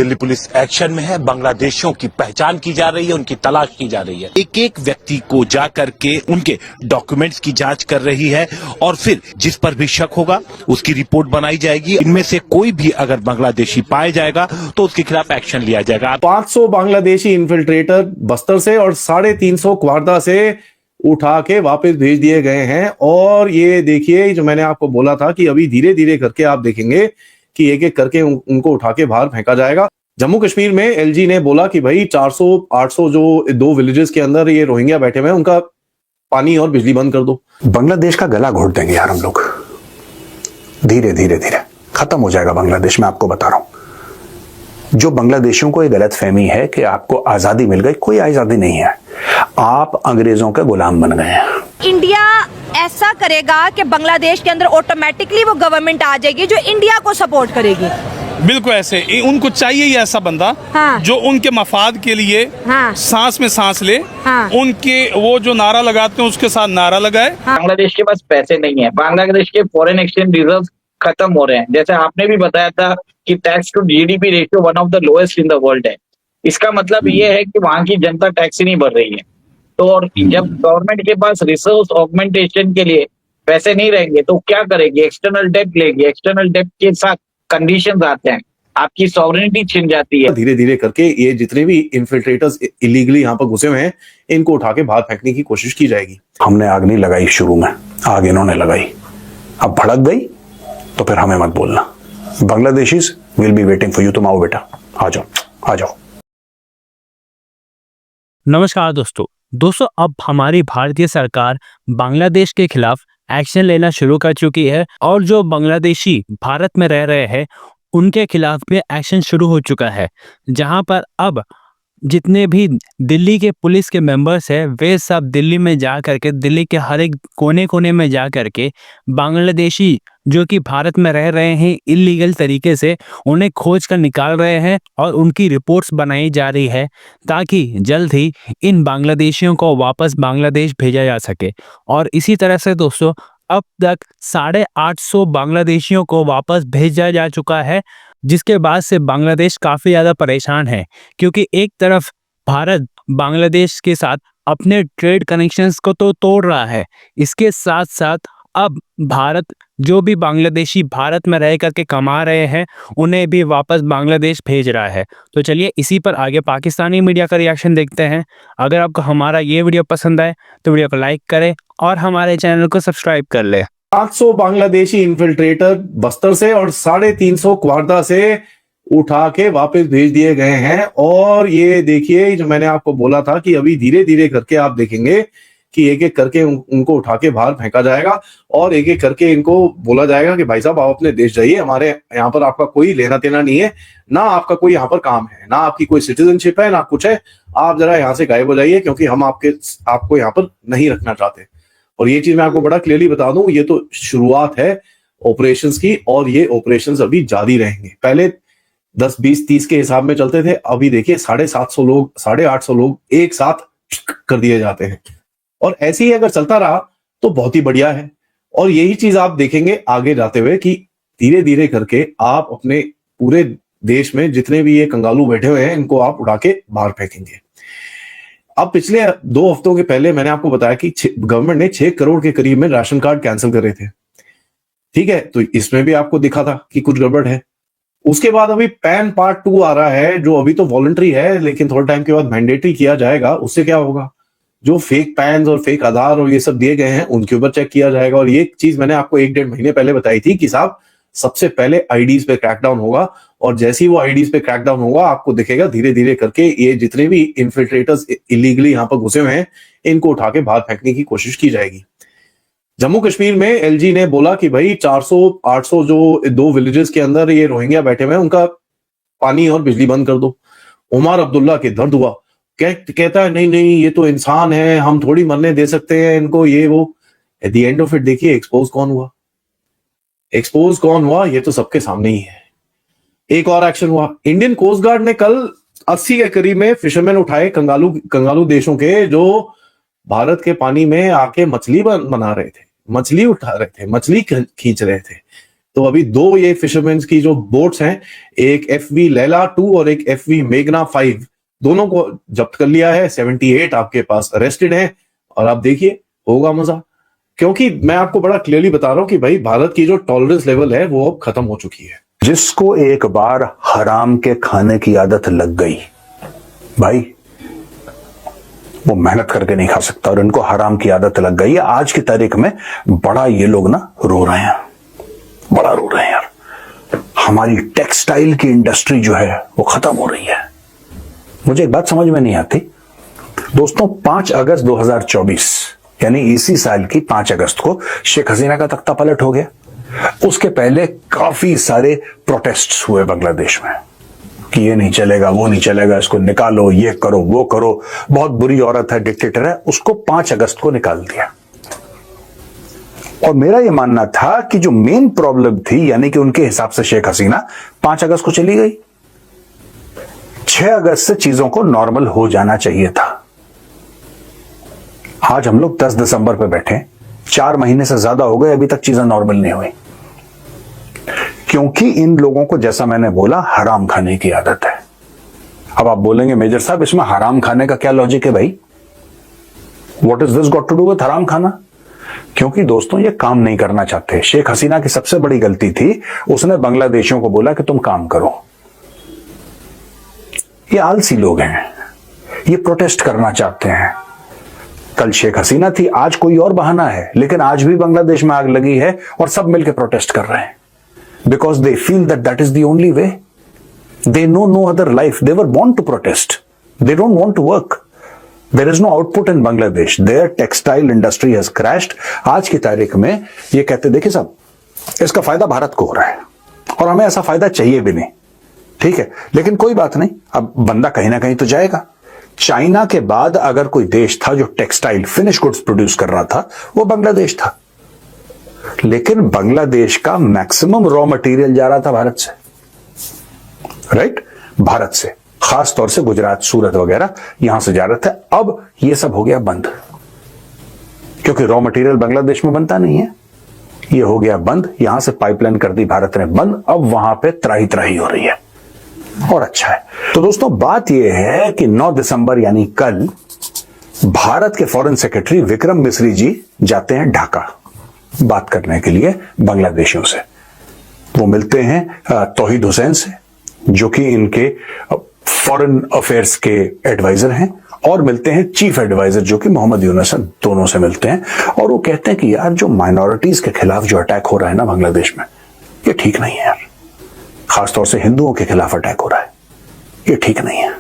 Delhi police action में है, बांग्लादेशियों की पहचान की जा रही है, उनकी तलाश की जा रही है। एक एक व्यक्ति को जा करके उनके डॉक्यूमेंट्स की जांच कर रही है और फिर जिस पर भी शक होगा उसकी रिपोर्ट बनाई जाएगी। इनमें से कोई भी अगर बांग्लादेशी पाया जाएगा तो उसके खिलाफ एक्शन लिया जाएगा। 500 बांग्लादेशी इन्फिल्ट्रेटर बस्तर से और 350 क्वार्दा से उठा के वापस भेज दिए गए हैं। और ये देखिए, जो मैंने आपको बोला था कि अभी धीरे धीरे करके आप देखेंगे कि एक एक करके उनको उठा के बाहर फेंका जाएगा। जम्मू कश्मीर में एलजी ने बोला कि भाई 400-800 जो 2 विलेजेस के अंदर ये रोहिंग्या बैठे हुए हैं, उनका पानी और बिजली बंद कर दो। बांग्लादेश का गला घोट देंगे यार हम लोग, धीरे धीरे धीरे खत्म हो जाएगा बांग्लादेश। मैं आपको बता रहा हूं, जो बांग्लादेशियों को ये गलत फहमी है कि आपको आजादी मिल गई, कोई आजादी नहीं है। आप अंग्रेजों के गुलाम बन गए हैं। इंडिया ऐसा करेगा कि बांग्लादेश के अंदर ऑटोमेटिकली वो गवर्नमेंट आ जाएगी जो इंडिया को सपोर्ट करेगी। बिल्कुल ऐसे उनको चाहिए ही ऐसा बंदा, हाँ। जो उनके मफाद के लिए हाँ। सांस में सांस ले, हाँ। उनके वो जो नारा लगाते हैं उसके साथ नारा लगाए। हाँ। बांग्लादेश के पास पैसे नहीं है, बांग्लादेश के फॉरेन एक्सचेंज रिजर्व खत्म हो रहे हैं। जैसे आपने भी बताया था कि tax to GDP ratio one of the lowest in the world है। इसका मतलब ये है कि वहां की जनता टैक्स ही नहीं भर रही है। तो और जब गवर्नमेंट के पास रिसोर्स ऑगमेंटेशन के लिए पैसे नहीं रहेंगे तो क्या करेगी? एक्सटर्नल डेब्ट लेगी। एक्सटर्नल डेब्ट के साथ कंडीशंस आते हैं, आपकी सॉवरेनिटी छिन जाती है। धीरे धीरे करके ये जितने भी इन्फिल्ट्रेटर्स इलीगली यहाँ पर घुसे हुए हैं, इनको उठा के बाहर फेंकने की कोशिश की जाएगी। हमने आग नहीं लगाई शुरू में, आग इन्होंने लगाई। अब भड़क गई तो फिर हमें मत बोलना। Bangladeshis will be waiting for you. तुम आओ बेटा, आ जाओ आ जाओ। नमस्कार दोस्तों, अब हमारी भारतीय सरकार बांग्लादेश के खिलाफ एक्शन लेना शुरू कर चुकी है और जो बांग्लादेशी भारत में रह रहे हैं उनके खिलाफ भी एक्शन शुरू हो चुका है। जहां पर अब जितने भी दिल्ली के पुलिस के मेंबर्स हैं वे सब दिल्ली में जा करके, दिल्ली के हर एक कोने कोने में जा करके बांग्लादेशी जो कि भारत में रह रहे हैं इलीगल तरीके से, उन्हें खोज कर निकाल रहे हैं और उनकी रिपोर्ट्स बनाई जा रही है ताकि जल्द ही इन बांग्लादेशियों को वापस बांग्लादेश भेजा जा सके। और इसी तरह से दोस्तों, अब तक 850 बांग्लादेशियों को वापस भेजा जा चुका है, जिसके बाद से बांग्लादेश काफ़ी ज़्यादा परेशान है क्योंकि एक तरफ भारत बांग्लादेश के साथ अपने ट्रेड कनेक्शंस को तो तोड़ रहा है, इसके साथ साथ अब भारत जो भी बांग्लादेशी भारत में रह करके कमा रहे हैं उन्हें भी वापस बांग्लादेश भेज रहा है। तो चलिए इसी पर आगे पाकिस्तानी मीडिया का रिएक्शन देखते हैं। अगर आपको हमारा ये वीडियो पसंद आए तो वीडियो को लाइक करें और हमारे चैनल को सब्सक्राइब कर ले। 500 बांग्लादेशी इन्फिल्ट्रेटर बस्तर से और 350 क्वार्दा से उठा के वापस भेज दिए गए हैं। और ये देखिए, जो मैंने आपको बोला था कि अभी धीरे धीरे करके आप देखेंगे कि एक एक करके उनको उठा के बाहर फेंका जाएगा और एक एक करके इनको बोला जाएगा कि भाई साहब आप अपने देश जाइए, हमारे यहाँ पर आपका कोई लेना देना नहीं है, ना आपका कोई यहाँ पर काम है, ना आपकी कोई सिटीजनशिप है, ना कुछ है। आप जरा यहाँ से गायब हो जाइए क्योंकि हम आपको यहाँ पर नहीं रखना चाहते। और ये चीज मैं आपको बड़ा क्लियरली बता दूं, ये तो शुरुआत है ऑपरेशंस की और ये ऑपरेशंस अभी जारी रहेंगे। पहले 10, 20, 30 के हिसाब में चलते थे, अभी देखिए 750 लोग, 850 लोग एक साथ कर दिए जाते हैं। और ऐसे ही अगर चलता रहा तो बहुत ही बढ़िया है। और यही चीज आप देखेंगे आगे जाते हुए कि धीरे धीरे करके आप अपने पूरे देश में जितने भी ये कंगालू बैठे हुए हैं इनको आप उठा के बाहर फेंकेंगे। अब पिछले 2 हफ्तों के पहले मैंने आपको बताया कि गवर्नमेंट ने 6 करोड़ के करीब में राशन कार्ड कैंसिल करे थे। ठीक है, तो इसमें भी आपको दिखा था कि कुछ गड़बड़ है। उसके बाद अभी पैन पार्ट 2 आ रहा है, जो अभी तो वॉलंटरी है लेकिन थोड़ा टाइम के बाद मैंडेटरी किया जाएगा। उससे क्या होगा, जो फेक पैन और फेक आधार और ये सब दिए गए हैं उनके ऊपर चेक किया जाएगा। और ये चीज मैंने आपको 1-1.5 महीने पहले बताई थी कि साहब सबसे पहले आईडीज पे क्रैकडाउन होगा और जैसे ही वो आईडीज पे क्रैकडाउन होगा आपको दिखेगा धीरे धीरे करके ये जितने भी इन्फिल्ट्रेटर्स इलीगली यहाँ पर घुसे हुए हैं इनको उठा के बाहर फेंकने की कोशिश की जाएगी। जम्मू कश्मीर में एलजी ने बोला कि भाई 400-800 जो 2 विलेजेस के अंदर ये रोहिंग्या बैठे हुए हैं, उनका पानी और बिजली बंद कर दो। उमर अब्दुल्ला के दर्द हुआ, कहता है नहीं नहीं ये तो इंसान है, हम थोड़ी मरने दे सकते हैं इनको, ये वो। At the end of it देखिए एक्सपोज कौन हुआ, ये तो सबके सामने ही है। एक और एक्शन हुआ, इंडियन कोस्ट गार्ड ने कल 80 के करीब में फिशरमैन उठाए कंगालू देशों के, जो भारत के पानी में आके मछली बना रहे थे, मछली उठा रहे थे, मछली खींच रहे थे। तो अभी दो ये फिशरमैन की जो बोट्स हैं, एक FV लैला 2 और एक FV मेघना 5, दोनों को जब्त कर लिया है। 78 आपके पास अरेस्टेड हैं। और आप देखिए, होगा मजा, क्योंकि मैं आपको बड़ा क्लियरली बता रहा हूं कि भाई भारत की जो टॉलरेंस लेवल है वो अब खत्म हो चुकी है। जिसको एक बार हराम के खाने की आदत लग गई भाई, वो मेहनत करके नहीं खा सकता, और इनको हराम की आदत लग गई है। आज की तारीख में बड़ा ये लोग ना रो रहे हैं, बड़ा रो रहे हैं यार। हमारी टेक्सटाइल की इंडस्ट्री जो है वो खत्म हो रही है। मुझे एक बात समझ में नहीं आती दोस्तों, 5 अगस्त 2024 यानी इसी साल की 5 अगस्त को शेख हसीना का तख्ता पलट हो गया। उसके पहले काफी सारे प्रोटेस्ट्स हुए बांग्लादेश में कि ये नहीं चलेगा, वो नहीं चलेगा, इसको निकालो, ये करो, वो करो, बहुत बुरी औरत है, डिक्टेटर है। उसको 5 अगस्त को निकाल दिया। और मेरा यह मानना था कि जो मेन प्रॉब्लम थी, यानी कि उनके हिसाब से शेख हसीना 5 अगस्त को चली गई, 6 अगस्त से चीजों को नॉर्मल हो जाना चाहिए था। आज हम लोग 10 दिसंबर पे बैठे, 4 महीने से ज्यादा हो गए, अभी तक चीजें नॉर्मल नहीं हुई, क्योंकि इन लोगों को, जैसा मैंने बोला, हराम खाने की आदत है। अब आप बोलेंगे मेजर साहब इसमें हराम खाने का क्या लॉजिक है भाई? What is this got to do with हराम खाना? क्योंकि दोस्तों ये काम नहीं करना चाहते। शेख हसीना की सबसे बड़ी गलती थी, उसने बांग्लादेशियों को बोला कि तुम काम करो। ये आलसी लोग हैं, ये प्रोटेस्ट करना चाहते हैं। कल शेख हसीना थी, आज कोई और बहाना है, लेकिन आज भी बांग्लादेश में आग लगी है और सब मिलकर प्रोटेस्ट कर रहे हैं, because they feel that that is the only way. They know no other life, they were born to protest, they don't want to work. There is no output in Bangladesh, their textile industry has crashed. आज की तारीख में ये कहते, देखिए साहब, इसका फायदा भारत को हो रहा है और हमें ऐसा फायदा चाहिए भी नहीं, ठीक है, लेकिन कोई बात नहीं, अब बंदा कहीं ना कहीं तो जाएगा। चाइना के बाद अगर कोई देश था जो टेक्सटाइल फिनिश गुड्स प्रोड्यूस कर रहा था, वो बांग्लादेश था। लेकिन बांग्लादेश का मैक्सिमम रॉ मटेरियल जा रहा था भारत से, राइट? भारत से, खास तौर से गुजरात, सूरत वगैरह यहां से जा रहे थे। अब ये सब हो गया बंद, क्योंकि रॉ मटेरियल बांग्लादेश में बनता नहीं है, ये हो गया बंद। यहां से पाइपलाइन कर दी भारत ने बंद, अब वहां पे त्राही त्राही हो रही है, और अच्छा है। तो दोस्तों बात यह है कि 9 दिसंबर यानी कल भारत के फॉरेन सेक्रेटरी विक्रम मिस्री जी जाते हैं ढाका बात करने के लिए बांग्लादेशियों से। वो मिलते हैं तौहीद हुसैन से, जो कि इनके फॉरेन अफेयर्स के एडवाइजर हैं, और मिलते हैं चीफ एडवाइजर जो कि मोहम्मद यूनुस हैं, दोनों से मिलते हैं। और वो कहते हैं कि यार जो माइनॉरिटीज के खिलाफ जो अटैक हो रहा है ना बांग्लादेश में, ये ठीक नहीं है यार। खासतौर से हिंदुओं के खिलाफ अटैक हो रहा है, ये ठीक नहीं है।